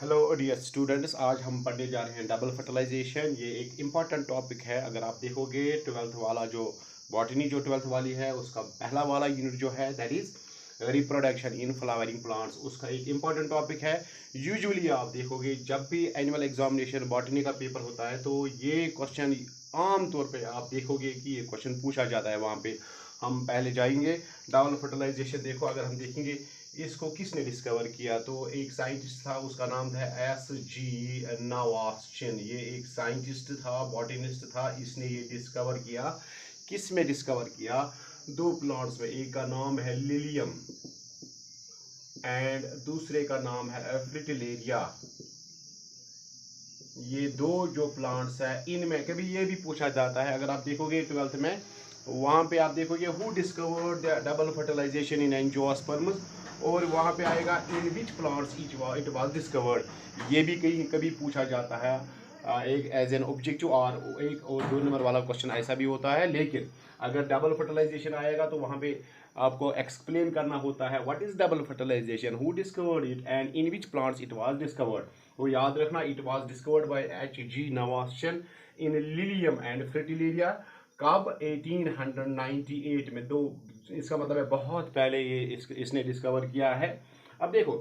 Hello dear students, आज हम पढ़ने जा रहे हैं डबल फर्टिलाइजेशन। ये एक इम्पॉर्टेंट टॉपिक है। अगर आप देखोगे ट्वेल्थ वाला जो बॉटनी जो ट्वेल्थ वाली है उसका पहला वाला यूनिट जो है that is reproduction in flowering plants, उसका एक इम्पॉर्टेंट टॉपिक है। यूजुअली आप देखोगे जब भी एनुअल एग्जामिनेशन बॉटनी का पेपर होता है तो ये क्वेश्चन आम तौर पे आप देखोगे कि ये क्वेश्चन पूछा जाता है। वहाँ पे हम पहले जाएंगे डबल फर्टिलाइजेशन। देखो, अगर हम देखेंगे इसको किसने डिस्कवर किया, तो एक साइंटिस्ट था, उसका नाम था एस.जी. नवास्चिन। ये एक साइंटिस्ट था, बॉटनिस्ट था, इसने ये डिस्कवर किया। किस में डिस्कवर किया? दो प्लांट्स में, एक का नाम है लिलियम एंड दूसरे का नाम है फ्रिटिलेरिया। ये दो जो प्लांट्स है इनमें कभी ये भी पूछा जाता है। अगर आप देखोगे ट्वेल्थ में, वहाँ पे आप देखोगे who discovered the double fertilisation in angiosperms, और वहाँ पे आएगा in which plants it was discovered. ये भी कहीं कभी पूछा जाता है एक एज एन ऑब्जेक्टिव, और एक और 2 नंबर वाला क्वेश्चन ऐसा भी होता है। लेकिन अगर डबल फर्टिलाइजेशन आएगा तो वहाँ पे आपको एक्सप्लेन करना होता है what is double fertilisation, who discovered it and in which plants it was discovered. वो याद रखना, it was discovered by H.G. Nawaschin in Lilium and Fritillaria. कब? 1898 में। दो, इसका मतलब है बहुत पहले ये इसने डिस्कवर किया है। अब देखो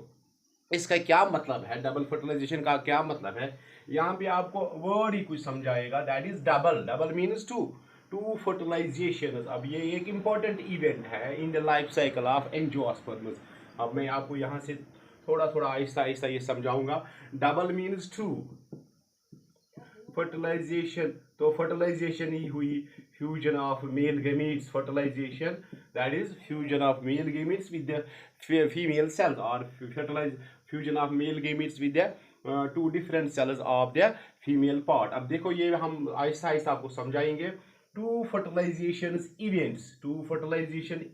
इसका क्या मतलब है, डबल फर्टिलाइजेशन का क्या मतलब है। यहाँ पे आपको वर्ड ही कुछ समझाएगा, that is double. Double means two, two fertilisation. अब ये एक इंपॉर्टेंट इवेंट है in the life cycle of angiosperms. अब मैं आपको यहाँ से थोड़ा थोड़ा आहिस्ता आहिस्ता ये समझाऊंगा। डबल मीन्स टू फर्टिलाइजेशन, तो फर्टिलाइजेशन ही हुई fusion of male gametes. Fertilisation that is fusion of male gametes with the female cells, और fertilise fusion of male gametes with the two different cells of the female part. अब देखो ये हम आहिस्ता आहिस्ता आपको समझाएंगे। टू फर्टिलाइजेशन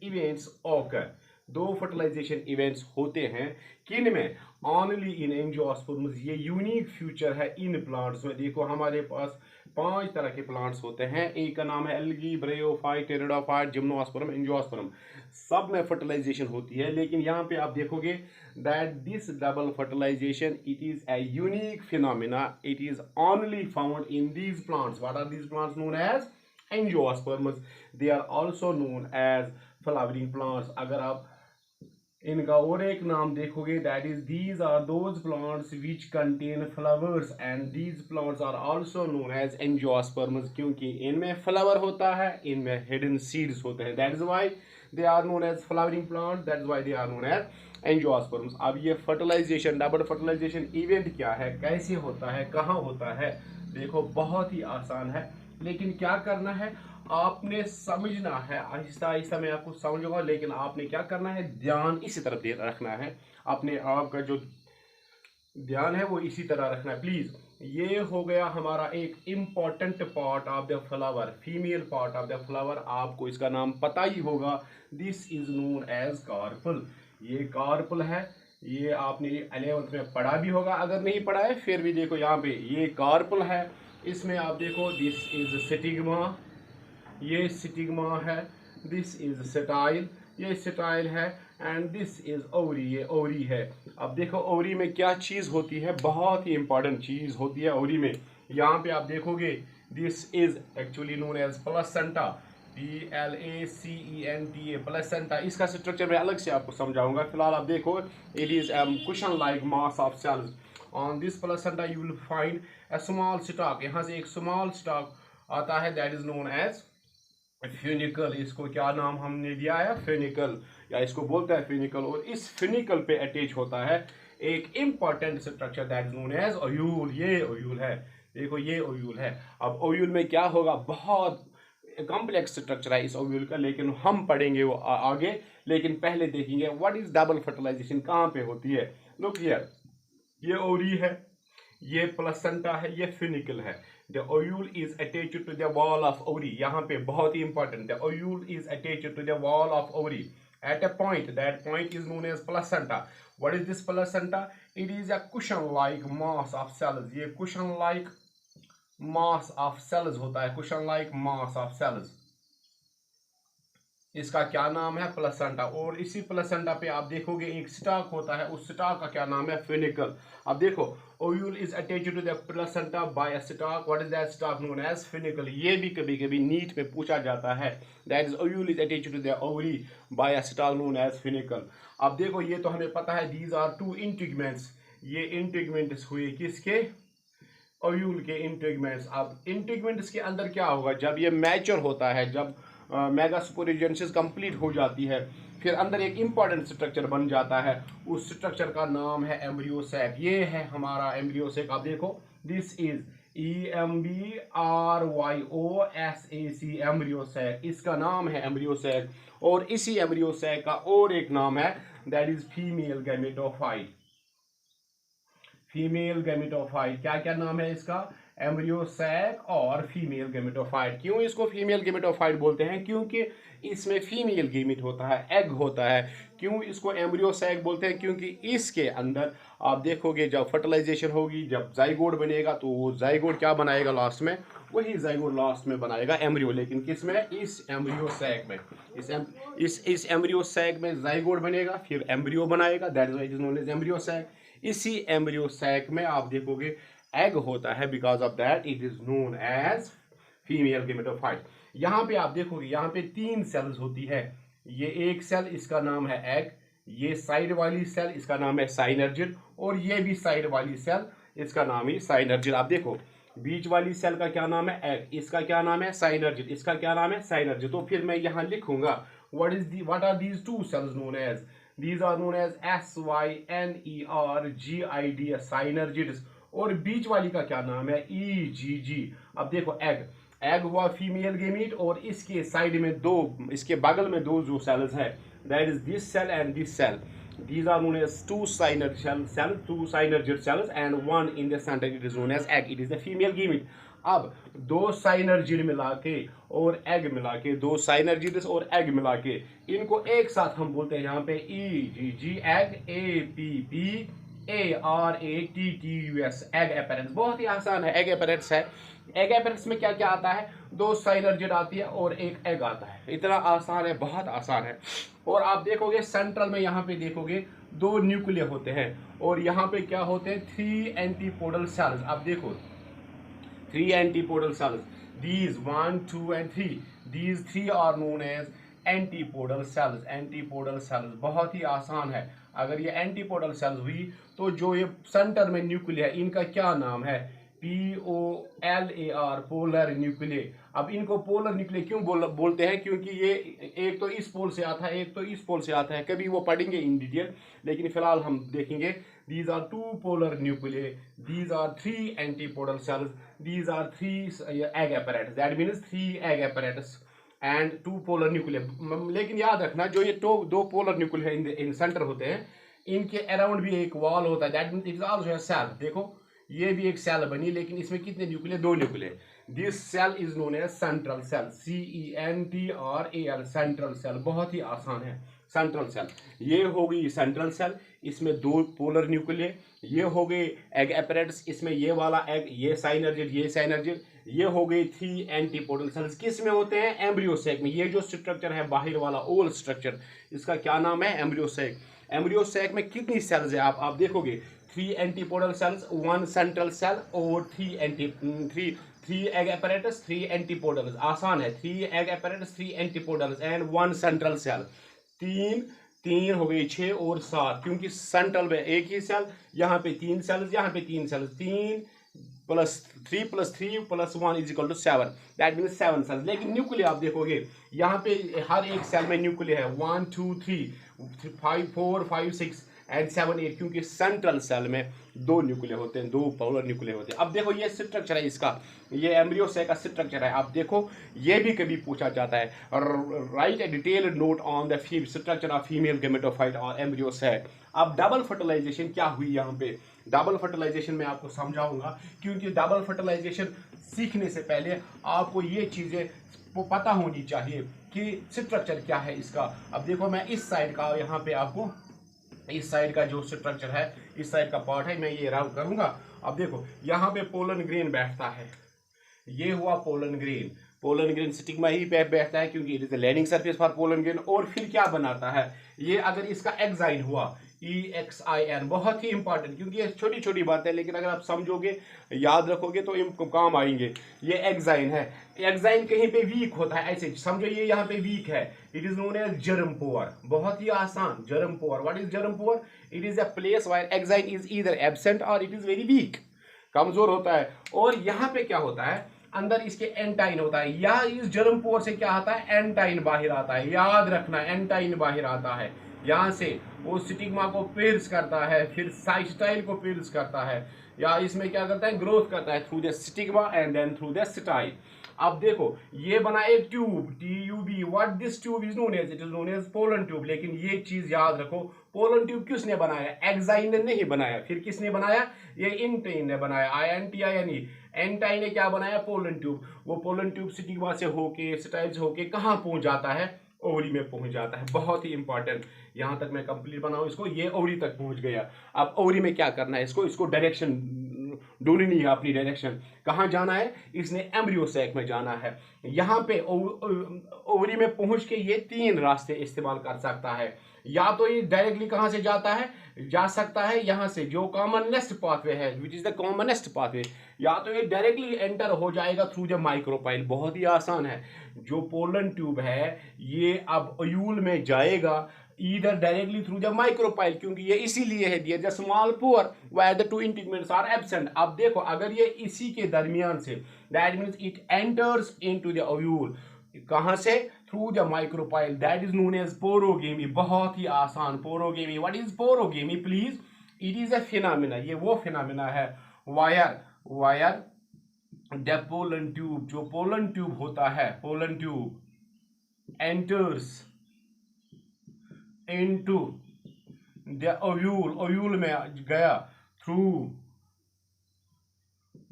इवेंट्स ऑकर, दो फर्टिलाइजेशन इवेंट्स होते हैं। किन में? Only in angiosperms. ये यूनिक फ्यूचर है इन प्लांट्स में। देखो हमारे पास 5 तरह के प्लांट्स होते हैं। एक का नाम है एल्गी, ब्रेयोफाइट, टेरिडोफाइट, जिम्नोस्पर्म, एंजियोस्पर्म। सब में फर्टिलाइजेशन होती है। लेकिन यहाँ पे आप देखोगे that this double fertilization it is a unique phenomena, it is only found in these plants. What are these plants known as? Angiosperms. They are also known as flowering plants. अगर आप इनका और एक नाम देखोगे that is these are those plants which contain flowers and these plants are also known as angiosperms, क्योंकि इनमें flower होता है, इनमें हिडन सीड्स होते हैं। That is why they are known as flowering plant, that is why they are known as angiosperms. अब ये fertilisation, double fertilization event क्या है, कैसे होता है, कहाँ होता है? देखो बहुत ही आसान है, लेकिन क्या करना है आपने समझना है। आहिस्ता आहिस्ता मैं आपको समझूंगा, लेकिन आपने क्या करना है, ध्यान इसी तरफ दे रखना है। अपने आपका जो ध्यान है वो इसी तरह रखना है प्लीज। ये हो गया हमारा एक important part of the flower, female part of the flower. आपको इसका नाम पता ही होगा, this is known as carpel. ये कार्पल है, ये आपने 11th में पढ़ा भी होगा, अगर नहीं पढ़ा है फिर भी देखो यहाँ पे ये कार्पल है। इसमें आप देखो दिस इज स्टिग्मा, ये स्टिग्मा है, दिस इज स्टाइल, ये स्टाइल है, एंड दिस इज ओवरी, ये ओवरी है। अब देखो ओवरी में क्या चीज होती है, बहुत ही इंपॉर्टेंट चीज होती है ओवरी में। यहाँ पे आप देखोगे this is actually known as placenta, PLACENTA, placenta. इसका स्ट्रक्चर मैं अलग से आपको समझाऊंगा, फिलहाल आप देखो it is cushion like mass of cells. On this placenta you will find a small stalk, यहाँ से एक स्मॉल स्टॉक आता है, that is known as funicle. इसको क्या नाम हमने दिया है? फ्यूनिकल, या इसको बोलते हैं फ्यूनिकल। और इस फ्यूनिकल पे अटैच होता है एक important structure that is known as ovule. ये ओयूल है, देखो ये ओयूल है। अब ओयूल में क्या होगा, बहुत कॉम्प्लेक्स स्ट्रक्चर है इस ओव्यूल का, लेकिन हम पढ़ेंगे वो आगे। लेकिन पहले देखेंगे व्हाट इज डबल फर्टिलाइजेशन, कहाँ पे होती है। लुक हियर, ये ओरी है, ये प्लेसेंटा है, ये फिनिकल है। The ovule is attached to the wall of ovary. यहाँ पे बहुत ही important, the ovule is attached to the wall of ovary at a point, that point is known as placenta. What is this placenta? It is a cushion like mass of cells. ये cushion like mass of cells होता है, cushion like mass of cells। इसका क्या नाम है? Placenta. और इसी placenta पे आप देखोगे एक स्टॉक होता है, उस स्टॉक का क्या नाम है? फेनिकल। अब देखो, ovule is attached to the placenta by a stalk, what is that stalk known as? Funicle. ये भी कभी कभी नीट में पूछा जाता है, that is ovule is attached to the ovary by a stalk known as funicle. अब देखो, ये तो हमें पता है, दीज आर टू इंटीग्मेंट्स। ये इंटीग्मेंट्स हुए किसके? ओव्यूल के इंटीग्मेंट्स। अब इंटीग्मेंट्स के अंदर क्या होगा? जब ये मैच्योर होता है, जब मेगास्पोरेजेनेसिस कंप्लीट हो जाती है, फिर अंदर एक इंपॉर्टेंट स्ट्रक्चर बन जाता है, उस स्ट्रक्चर का नाम है एम्ब्रियो सैक। ये है हमारा एम्ब्रियो सैक। आप देखो, this is EMBRYOSAC, embryo sac. इसका नाम है एम्ब्रियो सैक। और इसी एम्ब्रियो सैक का और एक नाम है, that is female gametophyte. Female gametophyte. क्या क्या नाम है इसका? एम्ब्रियो सैक और फीमेल गैमेटोफाइट। क्यों इसको फीमेल गैमेटोफाइट बोलते हैं? क्योंकि इसमें फीमेल गैमेट होता है, एग होता है। क्यों इसको एम्ब्रियो सैक बोलते हैं? क्योंकि इसके अंदर आप देखोगे, जब फर्टिलाइजेशन होगी, जब जाइगोट बनेगा, तो वो जाइगोट क्या बनाएगा लास्ट में? वही जाइगोट लास्ट में बनाएगा एम्ब्रियो। लेकिन किस में? इस एम्ब्रियो सैक में। इस एम्ब्रियो सैक में जाइगोट बनेगा, फिर एम्ब्रियो बनाएगा, that is why it is known as embryo sac. इसी एम्ब्रियो सैक में आप देखोगे एग होता है, because of that it is known as female gametophyte. यहाँ पे आप देखोगे, यहाँ पे 3 सेल्स होती है। ये एक सेल, इसका नाम है एग। ये साइड वाली सेल, इसका नाम है साइनर्जिड। और ये भी साइड वाली सेल, इसका नाम ही साइनर्जिड। आप देखो, बीच वाली सेल का क्या नाम है? एग। इसका क्या नाम है? साइनर्जिड। इसका क्या नाम है? साइनर्जिड। तो फिर मैं यहाँ लिखूंगा, what are these two cells known as? These are known as SYNERGIDS, साइनर्जिड्स। और बीच वाली का क्या नाम है? EGG। अब देखो, एग, एग हुआ फीमेल गेमीट, और इसके साइड में दो, इसके बगल में दो जो सेल्स है, that is this cell and this cell. These are known as two synergid cells, and one in the center, it is known as egg. It is the female gamete. अब दो साइनर्जिड मिला के और एग मिला के, दो साइनर्जिड्स और एग मिला के, इनको एक साथ हम बोलते हैं यहाँ पे EGG, एग, APPARATTUS, एग अपैरेंस। बहुत ही आसान है, एग अपैरेंस है। एग अपैरेंस में क्या क्या आता है? दो साइनर्जिड आती है और एक एग आता है। इतना आसान है, बहुत आसान है। और आप देखोगे सेंट्रल में, यहाँ पे देखोगे दो न्यूक्लियर होते हैं, और यहाँ पे क्या होते हैं? 3 एंटीपोडल सेल्स। आप देखो, 3 antipodal cells, these 1 2 and 3, these 3 are known as antipodal cells. Antipodal cells बहुत ही आसान है। अगर ये एंटीपोडल सेल्स हुई, तो जो ये सेंटर में न्यूक्लियर, इनका क्या नाम है? POLAR, polar nuclear. अब इनको पोलर न्यूक्लियर क्यों बोलते हैं? क्योंकि ये एक तो इस पोल से आता है, एक तो इस पोल से आता है। कभी वो पढ़ेंगे इन डिटेल, लेकिन फिलहाल हम देखेंगे। These are 2 polar nuclei, these are 3 antipodal cells, these are 3 egg apparatus, that means 3 egg apparatus and 2 polar nuclei। लेकिन याद रखना, जो ये दो पोलर न्यूक्लियर इन सेंटर होते हैं, इनके अराउंड भी एक वॉल होता है, that means it is also a cell. देखो, ये भी एक सेल बनी, लेकिन इसमें कितने nuclear? 2 nuclear. This cell is known as central cell, CENTRAL, central cell. बहुत ही आसान है, सेंट्रल सेल। ये हो गई सेंट्रल सेल, इसमें 2 पोलर न्यूक्लियर। ये हो गई एग अपैरेटस, इसमें ये वाला एग, ये साइनर्जिड, ये साइनर्जिड। ये हो गई 3 एंटीपोडल सेल्स। किस में होते हैं? एम्ब्रियो सैक में। ये जो स्ट्रक्चर है बाहर वाला ओवल स्ट्रक्चर, इसका क्या नाम है? Embryo sac. एम्ब्रियो सैक में कितनी सेल्स है? आप देखोगे, 3 एंटीपोडल सेल्स, 1 सेंट्रल सेल और 3 एग apparatus, 3 एंटीपोडल्स। आसान है, 3 egg apparatus, 3 antipodals and 1 central cell. 3 हो गई 6 और 7, क्योंकि सेंट्रल में एक ही सेल, यहाँ पे 3 सेल्स, यहाँ पे 3 सेल्स। 3 + 3 + 1 = 7, that means 7 cells. लेकिन न्यूक्लियर आप देखोगे, यहाँ पे हर एक सेल में न्यूक्लियर है 1 2 3 5 4 5 6 एंड 7 8, क्योंकि सेंट्रल सेल में 2 न्यूक्लियर होते हैं, 2 पोलर न्यूक्लियर होते हैं। अब देखो, ये स्ट्रक्चर है इसका, ये एम्ब्रियो सैक का स्ट्रक्चर है। आप देखो, ये भी कभी पूछा जाता है, right A detailed note on the structure of female gametophyte और एम्ब्रियो सैक। अब डबल फर्टिलाइजेशन क्या हुई यहाँ पे? डबल फर्टिलाइजेशन में आपको समझाऊंगा, क्योंकि डबल फर्टिलाइजेशन सीखने से पहले आपको ये चीज़ें पता होनी चाहिए कि स्ट्रक्चर क्या है इसका। अब देखो, मैं इस साइड का, यहाँ पे आपको इस साइड का जो स्ट्रक्चर है, इस साइड का पार्ट है, मैं ये राउंड करूंगा। अब देखो, यहाँ पे पोलन ग्रेन बैठता है, ये हुआ pollen grain. Pollen grain stigma ही पे बैठता है क्योंकि it is the landing surface for pollen grain. और फिर क्या बनाता है ये, अगर इसका एक्साइन हुआ EXIN, बहुत ही इंपॉर्टेंट, क्योंकि ये छोटी छोटी बात है लेकिन अगर आप समझोगे याद रखोगे तो इनको काम आएंगे। ये एक्साइन है, एक्साइन कहीं पे वीक होता है, ऐसे समझो ये यहाँ पे वीक है, it is known as germ pore. बहुत ही आसान, germ pore. What is germ pore? It is a place where exine is either absent और इट इज वेरी वीक, कमजोर होता है। और यहाँ पे क्या होता है, अंदर इसके एंटाइन होता है, या इस जर्म पोर से क्या आता है, एंटाइन बाहर आता है। याद रखना, एंटाइन बाहर आता है, यहाँ से वो स्टिग्मा को पियर्स करता है, फिर स्टाइल को पियर्स करता है, या इसमें क्या करता है, ग्रोथ करता है through the stigma and then through the style. अब देखो ये बना एक tube, TUB। What this tube is known as? It is known as pollen tube. लेकिन ये चीज याद रखो, पोलन ट्यूब किसने बनाया? एक्साइन ने नहीं बनाया। फिर किसने बनाया? ये इंटाइन ने बनाया, INTINE। एंटाइन ने क्या बनाया? Pollen tube. वो पोलन ट्यूब स्टिग्मा से होके, स्टाइल होके कहाँ पहुंच जाता है? ओवरी में पहुंच जाता है। बहुत ही इंपॉर्टेंट, यहां तक मैं कंप्लीट बनाऊं इसको, ये ओवरी तक पहुंच गया। अब ओवरी में क्या करना है, इसको डायरेक्शन ढूंढनी है, अपनी डायरेक्शन कहाँ जाना है, इसने एम्ब्रियो सैक में जाना है। यहाँ पे ओवरी में पहुंच के ये 3 रास्ते इस्तेमाल कर सकता है। या तो ये डायरेक्टली कहाँ से जाता है, जा सकता है यहाँ से, जो कॉमनेस्ट पाथवे है, which is the commonest pathway. या तो ये डायरेक्टली एंटर हो जाएगा थ्रू द माइक्रोपाइल। बहुत ही आसान है। जो पोलन ट्यूब है ये अब ओयूल में जाएगा either directly through the micropyle, क्योंकि ये इसीलिए है दिया the small pore where the 2 integuments are absent. अब देखो अगर ये इसी के दरमियान से, that means it enters into the ovule, कहां से? Through the micropyle, that is known as porogamy. बहुत ही आसान, porogamy. What is porogamy please? It is a phenomena, ये वो फिनोमेना है वायर द पोलन ट्यूब, जो पोलन ट्यूब होता है, pollen tube enters into the ovule में गया थ्रू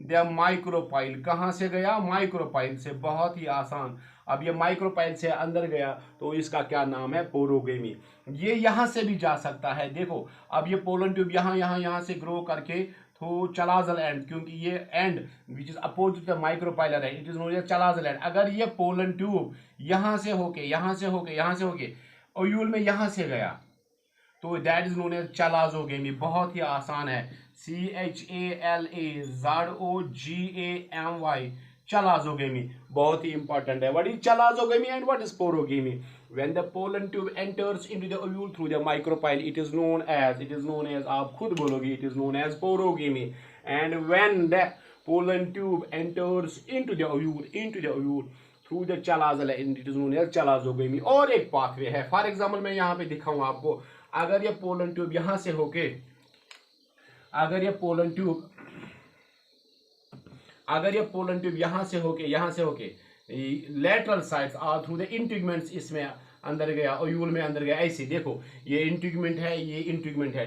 द माइक्रोपाइल। कहां से गया? माइक्रोपाइल से। बहुत ही आसान। अब ये माइक्रोपाइल से अंदर गया तो इसका क्या नाम है? पोरोगेमी। ये यहां से भी जा सकता है। देखो अब ये पोलन ट्यूब यहां से ग्रो करके तो चलाजल एंड, क्योंकि ये end which is opposite the micropylar है, it is known as chalazal end. अगर ये पोलन ट्यूब यहां से होके ओयूल में यहां से गया तो that is known as chalazogamy. बहुत ही आसान है, CHALAZOGAMY, चलाजोगेमी। बहुत ही इंपॉर्टेंट है। What is chalazogamy and what is porogamy? When the pollen tube enters into the ovule through the micropyle, it is known as आप खुद बोलोगे, it is known as porogamy. And when the pollen tube enters into the ovule through the chalazal, it is known as chalazogamy. और एक pathway है, for example मैं यहाँ पे दिखाऊंगा आपको। अगर ये पोलन ट्यूब यहां से होके, अगर ये पोलन ट्यूब यहां से होके लेटरल साइड्स और थ्रू द इंटीग्मेंट्स इसमें अंदर गया, ओयूल में अंदर गया, ऐसे देखो ये इंटीग्मेंट है,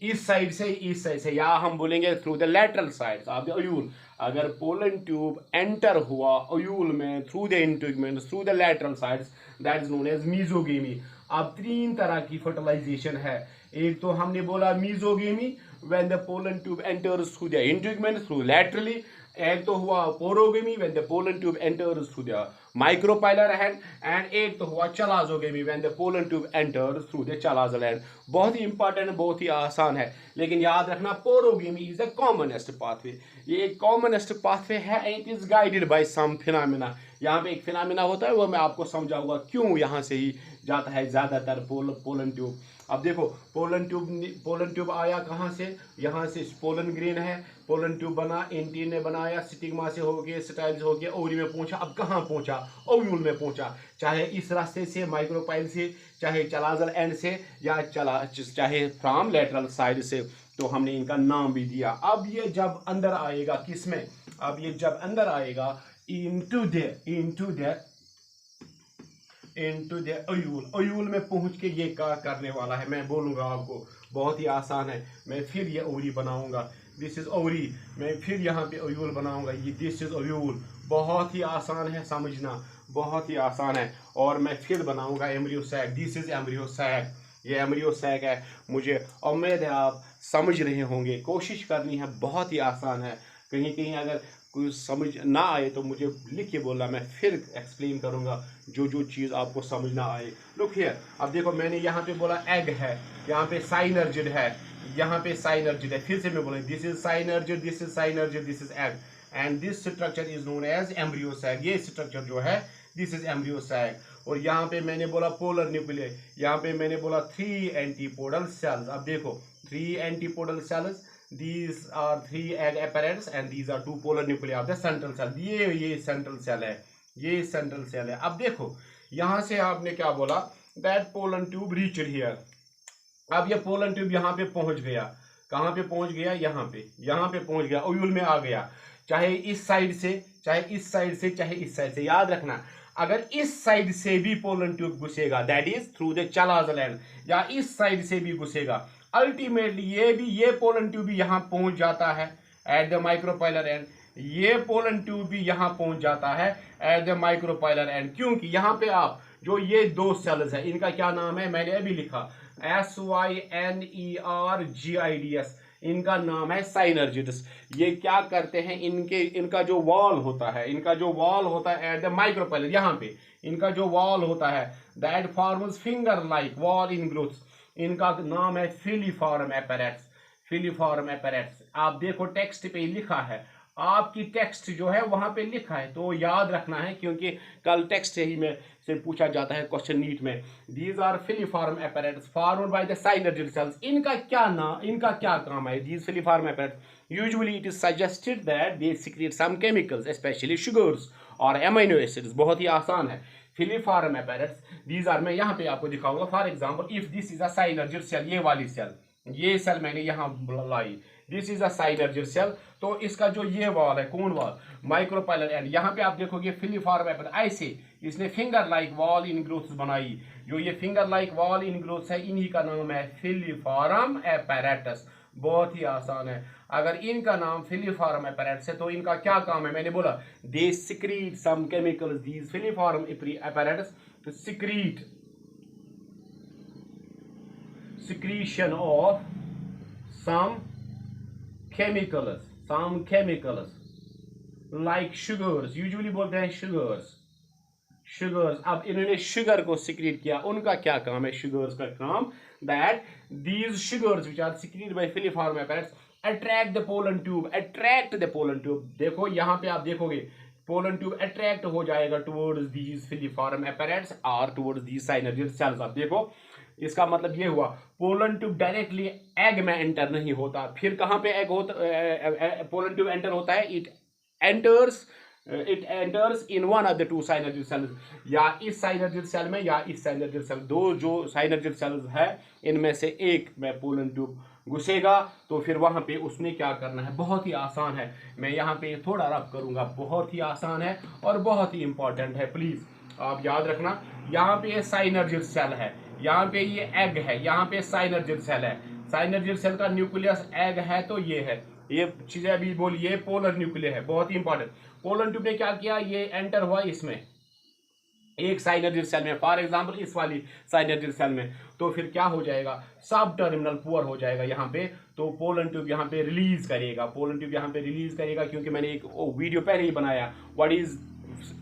इस साइड से, या हम बोलेंगे through the lateral sides of the ovule. अगर पोलन ट्यूब एंटर हुआ ओयूल में through the integuments through the lateral sides, that is known as mesogamy. अब 3 तरह की फर्टिलाइजेशन है। एक तो हमने बोला mesogamy, when the pollen tube enters through the integument through laterally. एक तो हुआ porogamy, when the pollen tube enters through the micropylar end, एक तो हुआ chalazogamy, when the pollen tube enters through the chalazal end. बहुत ही important, बहुत ही आसान है, लेकिन याद रखना porogamy is the commonest pathway. ये एक कॉमनेस्ट पाथवे है, it is guided by some phenomena. यहाँ पे एक फिनोमेना होता है, वो मैं आपको समझाऊंगा क्यों यहाँ से ही जाता है ज्यादातर पोलन ट्यूब। अब देखो पोलन ट्यूब आया कहाँ से? यहाँ से पोलन ग्रेन है, पोलन ट्यूब बना, एंटीन ने बनाया, स्टिग्मा से होके स्टाइल्स होके ओवरी में पहुंचा। अब कहाँ पहुंचा? ओव्यूल में पहुंचा, चाहे इस रास्ते से माइक्रोपाइल से, चाहे चलाजल एंड से, या चाहे फ्रॉम लेटरल साइड से। तो हमने इनका नाम भी दिया। अब ये जब अंदर आएगा किसमें? अब ये जब अंदर आएगा into the ओयूल में पहुंच के ये क्या करने वाला है मैं बोलूंगा आपको। बहुत ही आसान है। मैं फिर ये ओवरी बनाऊंगा, दिस इज ओवरी। मैं फिर यहाँ पे ओयूल बनाऊंगा, ये दिस इज ओयूल। बहुत ही आसान है समझना, बहुत ही आसान है। और मैं फिर बनाऊंगा embryo sac, this is embryo sac. ये एम्ब्रियो सैक है। मुझे उम्मीद है आप समझ रहे होंगे। कोशिश करनी है, बहुत ही आसान है। कहीं कहीं अगर कुछ समझ ना आए तो मुझे लिख के बोलना, मैं फिर एक्सप्लेन करूँगा जो जो चीज़ आपको समझ ना आए। लुक हियर, अब देखो मैंने यहाँ पे बोला एग है, यहाँ पे साइनर्जिड है, यहाँ पे साइनर्जिड है। फिर से मैं बोला this is synergid, this is synergid, this is egg and this structure is known as embryo sac. ये स्ट्रक्चर जो है दिस इज एम्ब्रियो सैग। और यहाँ पे मैंने बोला पोलर न्यूक्लियर, यहाँ पे मैंने बोला 3 एंटीपोडल सेल्स। अब देखो 3 antipodal cells, these are 3 egg apparatus and these are 2 polar nuclei of the central cell। ये सेंट्रल सेल है, ये सेंट्रल सेल है। अब देखो यहाँ से आपने क्या बोला that pollen tube reached here। अब ये पोलन ट्यूब यहाँ पे पहुंच गया, कहाँ पे पहुंच गया, यहाँ पे पहुंच गया, ओव्यूल में आ गया। चाहे इस साइड से, चाहे इस साइड से, चाहे इस साइड से। याद रखना अगर इस साइड से भी पोलन ट्यूब घुसेगा that is through the chalazal end, या इस साइड से भी घुसेगा, अल्टीमेटली ये पोलन ट्यूब भी यहाँ पहुंच जाता है एट द माइक्रोपाइलर एंड, ये पोलन ट्यूब भी यहाँ पहुंच जाता है एट द माइक्रोपाइलर एंड। क्योंकि यहाँ पे आप जो ये 2 सेल्स है इनका क्या नाम है, मैंने अभी लिखा SYNERGIDS, इनका नाम है साइनर्जिड्स। ये क्या करते हैं, इनका जो वॉल होता है, इनका जो वॉल होता है एट द माइक्रोपाइलर, यहाँ पे इनका जो वॉल होता है that forms finger like wall in growths, इनका नाम है फिलीफॉर्म एपैरेट्स। फिलीफॉर्म एपैरेट्स आप देखो टेक्स्ट पे लिखा है, आपकी टेक्स्ट जो है वहां पे लिखा है, तो याद रखना है क्योंकि कल टेक्स्ट से ही में से पूछा जाता है क्वेश्चन नीट में। These are filiform apparatus formed by the synergid cells. इनका क्या नाम, इनका क्या काम है, these filiform apparatus usually it is suggested that they secrete some chemicals specially sugars और एमिनो एसिड्स। बहुत ही आसान है। फिलीफॉर्म एपैरेट्स दीज आर, मैं यहाँ पे आपको दिखाऊंगा। For example if this is a synergid cell, ये वाली सेल, ये सेल मैंने यहाँ लाई, this is a synergid cell, तो इसका जो ये वॉल है, कौन वॉल, माइक्रोपाइलर एंड, यहाँ पे आप देखोगे फिलीफॉर्म एपैरेटस, ऐसे इसने फिंगर लाइक वॉल इन ग्रोथ्स बनाई। जो ये फिंगर लाइक वॉल इन ग्रोथ्स है इन्हीं का नाम है फिलीफॉर्म एपैरेटस। बहुत ही आसान है। अगर इनका नाम फिलीफॉर्म एपैरेटस है तो इनका क्या काम है, मैंने बोला they secrete some chemicals, these filiform apparatus secrete secretion of some chemicals like sugars, usually बोलते हैं sugars। अब इन्होंने शुगर को सिक्रीट किया, उनका क्या काम है शुगर्स का काम, that these sugars which are secreted by filiform apparatus attract the pollen tube। देखो यहाँ पे आप देखोगे पोलन ट्यूब अट्रैक्ट हो जाएगा टुवर्ड्स दीज फिलीफॉर्म एपैरेट्स और टुवर्ड्स दीज साइनर्जिड सेल्स। आप देखो इसका मतलब ये हुआ पोलन ट्यूब डायरेक्टली एग में एंटर नहीं होता। फिर कहाँ पे एग होता, पोलन ट्यूब एंटर होता है, it enters in one of the 2 synergid cells, या इस साइनर्जिड सेल में या इस साइनर्जिड सेल, 2 जो साइनर्जिड सेल्स है इनमें से एक में पोलन ट्यूब घुसेगा। तो फिर वहां पे उसने क्या करना है, बहुत ही आसान है। मैं यहाँ पे थोड़ा रब करूंगा, बहुत ही आसान है और बहुत ही इंपॉर्टेंट है। प्लीज आप याद रखना, यहाँ पे ये साइनर्जिड सेल है, यहाँ पे ये एग है, यहाँ पे साइनर्जिड सेल है। साइनर्जिड सेल का न्यूक्लियस एग है, तो ये है, ये चीजें अभी बोलिए पोलर न्यूक्लियर है, बहुत ही इंपॉर्टेंट। पोलन ट्यूब ने क्या किया, ये एंटर हुआ इसमें एक साइनर्जिड सेल में, फॉर एग्जांपल इस वाली साइनर्जिड सेल में, तो फिर क्या हो जाएगा, सब टर्मिनल पुअर हो जाएगा यहाँ पे, तो पोलन ट्यूब यहाँ पे रिलीज करेगा, पोलन ट्यूब यहाँ पे रिलीज करेगा। क्योंकि मैंने एक वीडियो पहले ही बनाया what is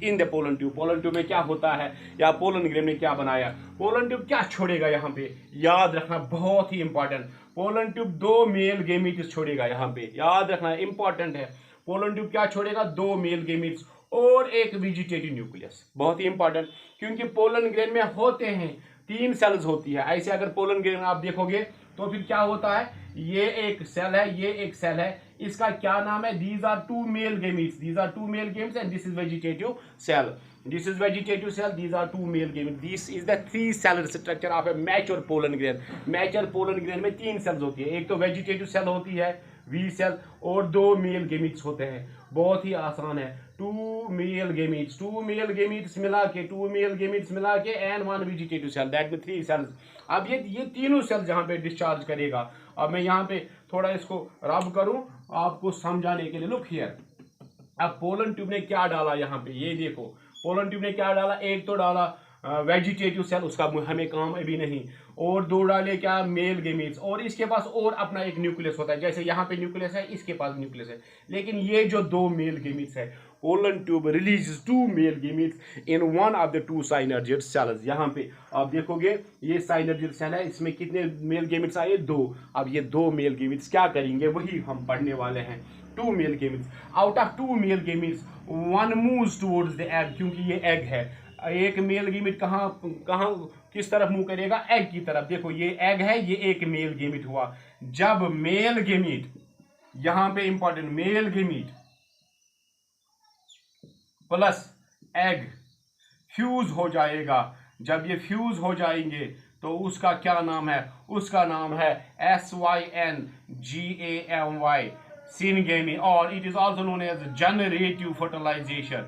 in the pollen tube, pollen tube में क्या होता है, या पोलन ग्रेन में क्या बनाया। पोलन ट्यूब क्या छोड़ेगा यहाँ पे, याद रखना बहुत ही important, pollen tube 2 male gametes छोड़ेगा यहाँ पे, याद रखना इंपॉर्टेंट है। पोलन ट्यूब क्या छोड़ेगा, 2 मेल गेमीट्स और एक वेजिटेटिव न्यूक्लियस, बहुत ही इंपॉर्टेंट। क्योंकि पोलन ग्रेन में होते हैं 3 सेल्स होती है। ऐसे अगर पोलन ग्रेन आप देखोगे तो फिर क्या होता है, ये एक सेल है, ये एक सेल है, इसका क्या नाम है, these are 2 male gametes, and this is vegetative cell, this is vegetative cell, these are 2 male gametes, this is the 3 cell structure of a mature pollen grain. Mature pollen grain में 3 sales होती है, एक तो vegetative cell होती है we cell, और 2 male gametes होते हैं। बहुत ही आसान है, 2 मेल गेमीट्स मिला के एंड 1 वेजिटेटिव सेल, दैट में 3 सेल्स। अब ये तीनों सेल जहाँ पे डिस्चार्ज करेगा। अब मैं यहाँ पे थोड़ा इसको रब करूं आपको समझाने के लिए। लुक हियर, अब पोलन ट्यूब ने क्या डाला यहाँ पे, ये देखो पोलन ट्यूब ने क्या डाला, एक तो डाला वेजिटेटिव सेल, उसका हमें काम अभी नहीं। और 2 डाले क्या, मेल गेमीट्स, और इसके पास और अपना एक न्यूक्लियस होता है, जैसे यहाँ पे न्यूक्लियस है, इसके पास न्यूक्लियस है। लेकिन ये जो 2 मेल गेमीट्स है, pollen tube release 2 male gametes in one of the 2 synergid cells. यहाँ पे आप देखोगे ये साइनर्जिड सेल है, इसमें कितने मेल गेमीट्स आए, 2। अब ये 2 मेल गेमीट्स क्या करेंगे, वही हम पढ़ने वाले हैं। 2 male gametes, out of 2 male gametes 1 moves towards the egg, क्योंकि ये एग है। एक मेल गेमीट कहाँ कहाँ किस तरफ मूव करेगा, एग की तरफ। देखो ये एग है, ये एक मेल गेमीट हुआ। जब मेल गेमीट, यहां पे important, male gamete plus egg fuse हो जाएगा, जब ये फ्यूज हो जाएंगे तो उसका क्या नाम है, उसका नाम है SYNGAMY, सिनगेमी, और it is also known as generative fertilization.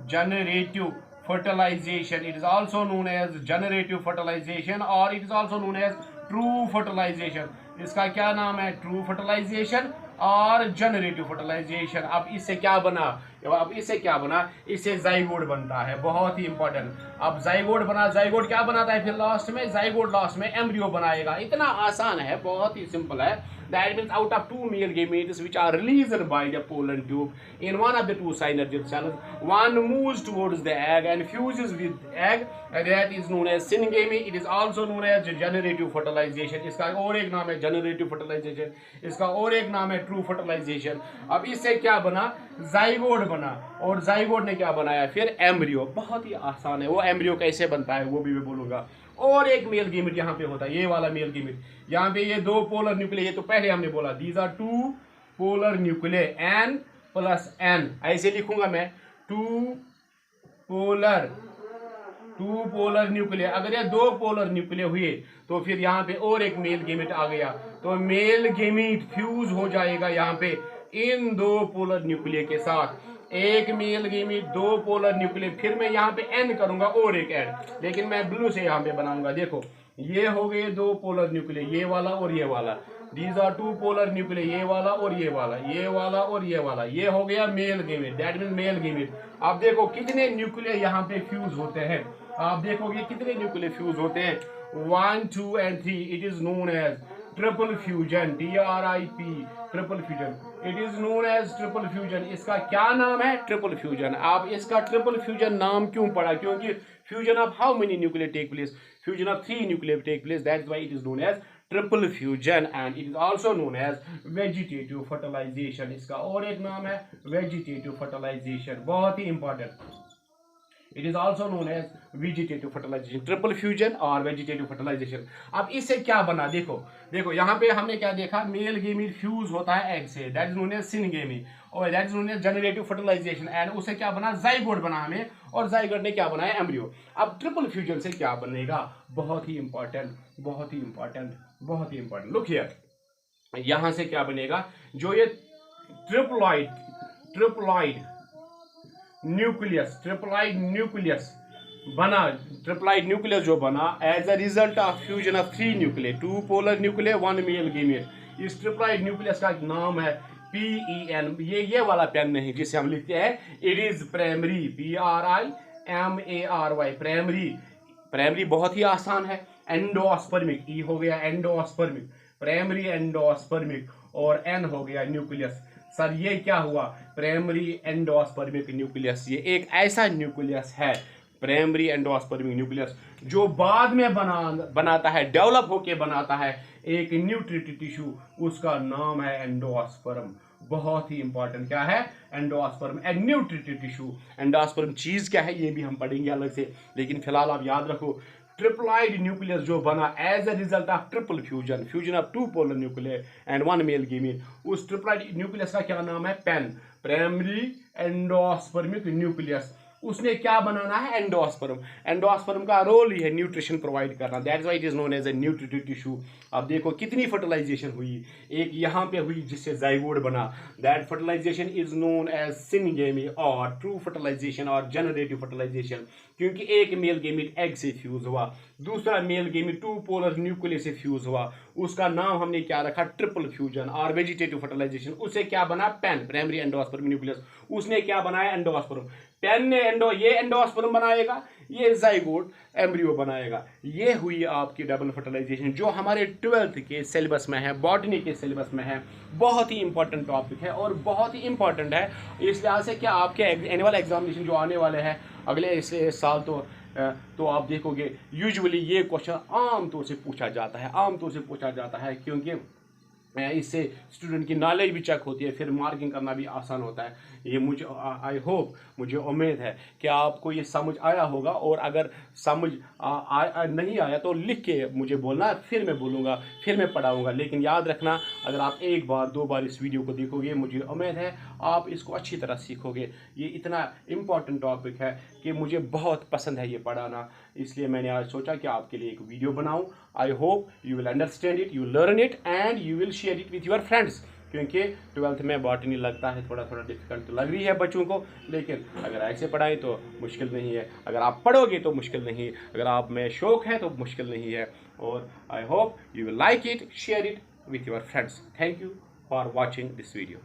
Generative fertilization, it is also known as generative fertilization, और it is also known as true fertilization। इसका क्या नाम है, true fertilization और generative fertilization। अब इससे क्या बना, इससे जाइगोट बनता है, बहुत ही इंपॉर्टेंट। अब जाइगोट बना, जाइगोट क्या बनाता है फिर लास्ट में, जाइगोट लास्ट में एम्ब्रियो बनाएगा। इतना आसान है, बहुत ही सिंपल है। That means out of 2 male gametes which are released by the pollen tube in one of the 2 synergid cells, one moves towards the egg and fuses with egg, and that is known as syngamy। It is also known as generative fertilization। इसका और एक नाम है generative fertilization, इसका और एक नाम है true fertilization। अब इससे क्या बना, जाइगोट बना, और जाइगोट ने क्या बनाया फिर, एम्ब्रियो। बहुत ही आसान है, वो एम्ब्रियो कैसे बनता है वो भी मैं बोलूंगा। और एक मेल गेमिट यहाँ पे होता है, ये वाला मेल गेमिट। यहाँ पे ये 2 पोलर न्यूक्लियर, ये तो पहले हमने बोला, these are 2 polar nuclear, N + N ऐसे लिखूंगा मैं, 2 पोलर न्यूक्लियर। अगर ये 2 पोलर न्यूक्लियर हुए तो फिर यहाँ पे और एक मेल गेमिट आ गया, तो मेल गेमिट फ्यूज हो जाएगा यहाँ पे इन 2 पोलर न्यूक्लियर के साथ। एक मेल गेमीट, 2 पोलर न्यूक्लियर, फिर मैं यहाँ पे N करूंगा और एक ऐड, लेकिन मैं ब्लू से यहाँ पे बनाऊंगा। देखो ये हो गए 2 पोलर न्यूक्लियर, ये वाला और ये वाला। दीज आर 2 पोलर न्यूक्लियर, ये वाला और ये वाला, ये वाला और ये वाला। ये हो गया male gamete, that mean male gamete. आप देखो कितने न्यूक्लियर यहाँ पे फ्यूज होते हैं, आप देखोगे कितने न्यूक्लियर फ्यूज होते हैं, 1, 2 and 3। It is known as triple fusion, TRIP, triple fusion. It is known as triple fusion. इसका क्या नाम है, ट्रिपल फ्यूजन। आप इसका ट्रिपल फ्यूजन नाम क्यों पड़ा, क्योंकि fusion of how many nuclear take place, fusion of 3 nuclear take place, that's why it is known as triple fusion. And it is also known as vegetative fertilisation. इसका और एक नाम है वेजिटेटिव फर्टिलाइजेशन, बहुत ही important. It is also known as vegetative fertilisation, triple fusion और vegetative fertilisation. अब इससे क्या बना, देखो यहाँ पे हमने क्या देखा, मेल गेमीट फ्यूज होता है एग से, that is known as syngamy, और that is known as generative fertilization. And उससे क्या बना, जाइगोट बना हमें, और जाइगोट ने क्या बनाया, एम्ब्रियो। अब ट्रिपल फ्यूजन से क्या बनेगा, बहुत ही इंपॉर्टेंट, बहुत ही इंपॉर्टेंट, बहुत ही इंपॉर्टेंट। लुक हियर, यहां से क्या बनेगा, जो ये ट्रिप्लॉइड न्यूक्लियस बना, ट्रिप्लॉइड न्यूक्लियस जो बना as a result of fusion of 3 nuclear, 2 polar nuclear, 1 male gamete. इस ट्रिप्लॉइड न्यूक्लियस का नाम है PEN। ये वाला पेन नहीं जिसे हम लिखते हैं, it is primary, PRIMARY, primary बहुत ही आसान है। एंडोस्पर्मिक, E हो गया एंडोस्पर्मिक, प्राइमरी एंडोस्पर्मिक, और N हो गया न्यूक्लियस। सर ये क्या हुआ, प्राइमरी एंडोस्पर्मिक न्यूक्लियस। ये एक ऐसा न्यूक्लियस है, प्राइमरी एंडोस्पर्मिक न्यूक्लियस, जो बाद में बनाता है, डेवलप होके बनाता है एक न्यूट्रिटिव टिश्यू, उसका नाम है एंडोस्पर्म। बहुत ही इंपॉर्टेंट क्या है, एंडोस्पर्म, न्यूट्रिटिव टिश्यू। एंडोस्पर्म चीज क्या है ये भी हम पढ़ेंगे अलग से, लेकिन फिलहाल आप याद रखो, ट्रिप्लॉइड न्यूक्लियस जो बना as a result of triple fusion of 2 polar nuclear and 1 male gamete, उस ट्रिप्लॉइड न्यूक्लियस का क्या नाम है, पेन, प्राइमरी एंडोस्पर्मिक न्यूक्लियस। उसने क्या बनाना है, एंडोस्पर्म। एंडोस्पर्म का रोल ही है न्यूट्रिशन प्रोवाइड करना, that's why it is known as a nutritive tissue. अब देखो कितनी फर्टिलाइजेशन हुई, एक यहाँ पे हुई जिससे जाइगोट बना, that fertilization is known as syngamy और ट्रू फर्टिलाइजेशन और जनरेटिव फर्टिलाइजेशन। क्योंकि एक मेल गेमिट एग से फ्यूज हुआ, दूसरा मेल गेमिट 2 पोलर न्यूक्लियस से फ्यूज हुआ, उसका नाम हमने क्या रखा, ट्रिपल फ्यूजन और वेजिटेटिव फर्टिलाइजेशन। उससे क्या बना, पेन, प्राइमरी एंडोस्पर्म न्यूक्लियस। उसने क्या बनाया, एंडोस्पर्म। पेन ने ये एंडोस्पर्म बनाएगा, ये जाइगोट एम्ब्रियो बनाएगा। ये हुई आपकी डबल फर्टिलाइजेशन, जो हमारे 12th के सिलेबस में है, बॉटनी के सिलेबस में है। बहुत ही इंपॉर्टेंट टॉपिक है और बहुत ही इंपॉर्टेंट है इस लिहाज से कि आपके एनुअल एग्जामिनेशन जो आने वाले हैं अगले इस साल, तो आप देखोगे यूजुअली ये क्वेश्चन आम तौर से पूछा जाता है, क्योंकि इससे स्टूडेंट की नॉलेज भी चेक होती है, फिर मार्किंग करना भी आसान होता है। ये मुझे आई होप, मुझे उम्मीद है कि आपको ये समझ आया होगा, और अगर समझ नहीं आया तो लिख के मुझे बोलना, फिर मैं बोलूँगा, फिर मैं पढ़ाऊँगा। लेकिन याद रखना, अगर आप एक बार 2 बार इस वीडियो को देखोगे, मुझे उम्मीद है आप इसको अच्छी तरह सीखोगे। ये इतना इम्पॉर्टेंट टॉपिक है कि मुझे बहुत पसंद है ये पढ़ाना, इसलिए मैंने आज सोचा कि आपके लिए एक वीडियो बनाऊँ। I hope you will understand it, you learn it and you will share it with your friends. क्योंकि 12th में बॉटनी लगता है थोड़ा डिफिकल्ट तो लग रही है बच्चों को, लेकिन अगर ऐसे पढ़ाएं तो मुश्किल नहीं है, अगर आप पढ़ोगे तो मुश्किल नहीं है, अगर आप में शौक है तो मुश्किल नहीं है। और I hope you will like it, share it with your friends. Thank you for watching this video.